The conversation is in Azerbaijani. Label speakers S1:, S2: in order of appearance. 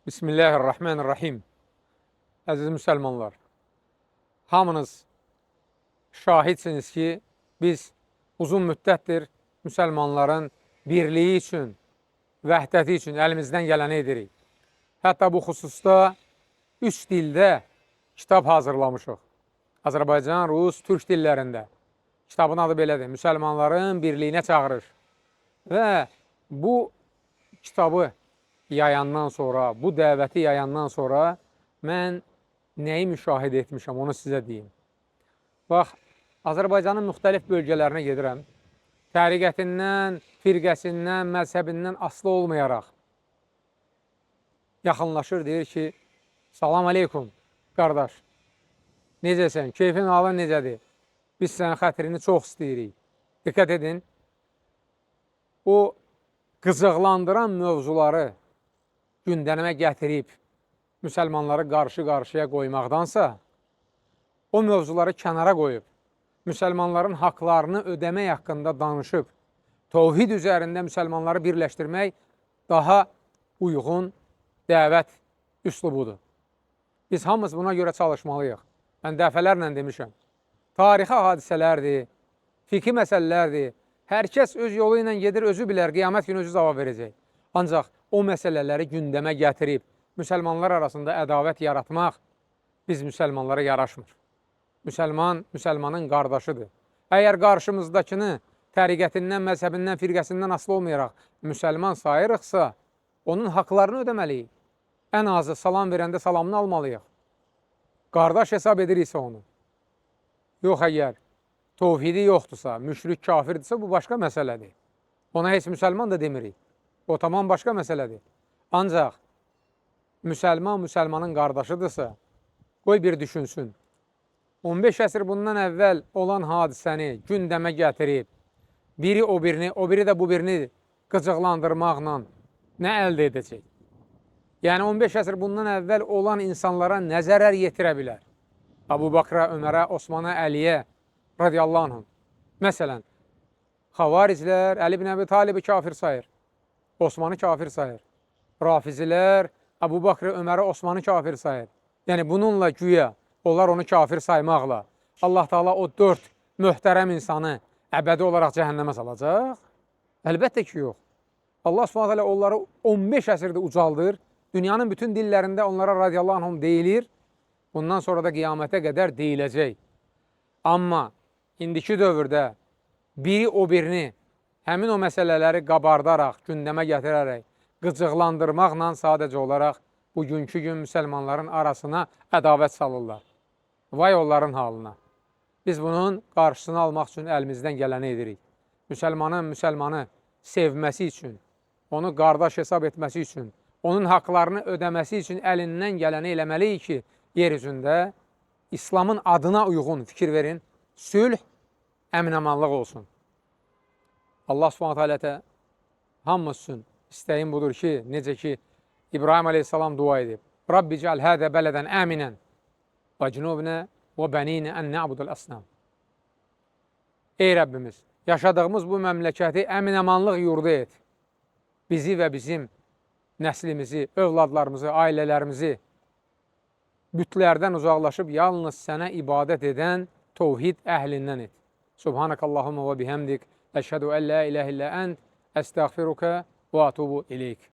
S1: Bismillahirrahmanirrahim. Əziz müsəlmanlar, hamınız şahidsiniz ki, biz uzun müddətdir müsəlmanların birliyi üçün, vəhdəti üçün əlimizdən gələni edirik. Hətta bu xüsusda 3 dildə kitab hazırlamışıq. Azərbaycan, Rus, Türk dillərində. Kitabın adı belədir, Müsəlmanların birliyinə çağırır. Və bu kitabı yayandan sonra, bu dəvəti yayandan sonra mən nəyi müşahidə etmişəm, onu sizə deyim. Bax, Azərbaycanın müxtəlif bölgələrinə gedirəm. Təriqətindən, firqəsindən, məzhəbindən asılı olmayaraq yaxınlaşır, deyir ki, salam aleykum, qardaş. Necəsən, keyfin halın necədir? Biz sənin xətrini çox istəyirik. Diqqət edin, o qızıqlandıran mövzuları gündəmə gətirib müsəlmanları qarşı-qarşıya qoymaqdansa, o mövzuları kənara qoyub, müsəlmanların haqlarını ödəmək haqqında danışıb, təvhid üzərində müsəlmanları birləşdirmək daha uyğun dəvət üslubudur. Biz hamımız buna görə çalışmalıyıq. Mən dəfələrlə demişəm. Tarixi hadisələrdir, fiqhi məsələlərdir. Hər kəs öz yolu ilə gedir, özü bilər, qiyamət günü özü cavab verəcək. Ancaq o məsələləri gündəmə gətirib, müsəlmanlar arasında ədavət yaratmaq biz müsəlmanlara yaraşmır. Müsəlman, müsəlmanın qardaşıdır. Əgər qarşımızdakını təriqətindən, məzhəbindən, firqəsindən asılı olmayaraq müsəlman sayırıqsa, onun haqlarını ödəməliyik. Ən azı salam verəndə salamını almalıyıq. Qardaş hesab ediriksə onu. Yox, əgər təvhidi yoxdursa, müşrik kafirdirsə, bu başqa məsələdir. Ona heç müsəlman da demirik. O tamam başqa məsələdir. Ancaq müsəlman müsəlmanın qardaşıdırsa, qoy bir düşünsün. 15 əsr bundan əvvəl olan hadisəni gündəmə gətirib, biri o birini, o biri də bu birini qıcıqlandırmaqla nə əldə edəcək? Yəni 15 əsr bundan əvvəl olan insanlara nə zərər yetirə bilər? Abu Bakra, Ömərə, Osmana, Əliyə radiyallahu anhum. Məsələn, xavariclər Əli ibn Əbi Talibi kafir sayır, Osmanı kafir sayır. Rafizilər Abu Bakr, Ömərə, Osmanı kafir sayır. Yəni bununla güya onlar onu kafir saymaqla Allah Taala o 4 möhtərəm insanı əbədi olaraq cəhənnəmə salacaq? Əlbəttə ki, yox. Allah Subhanahu taala onları 15 əsrdə ucaldır. Dünyanın bütün dillərində onlara radiyallahu anhum deyilir. Bundan sonra da qiyamətə qədər deyiləcək. Amma indiki dövrdə biri o birini həmin o məsələləri qabardaraq, gündəmə gətirərək, qıcıqlandırmaqla sadəcə olaraq bugünkü gün müsəlmanların arasına ədavət salırlar. Vay onların halına. Biz bunun qarşısını almaq üçün əlimizdən gələni edirik. Müsəlmanın müsəlmanı sevməsi üçün, onu qardaş hesab etməsi üçün, onun haqlarını ödəməsi üçün əlindən gələni eləməliyik ki, yer üzündə İslamın adına uyğun fikir verin, sülh, əmin-amanlıq olsun. Allah Subhanahu taala hamımız üçün istəyim budur ki, necə ki İbrahim aleyhissalam dua edib. Rabbi cəal hədə bələdən əminən və cünubnə və bəninə ən nə'budul əsnam. Ey Rəbbimiz, yaşadığımız bu məmləkəti əmin-amanlıq yurdu et. Bizi və bizim nəslimizi, övladlarımızı, ailələrimizi bütlərdən uzaqlaşıb yalnız sənə ibadət edən təvhid əhlindən et. Subhanakallahumma və bihəmdik. Əşhədu ən la iləhə illə ənd, əstəğfiruka və atubu ileyk.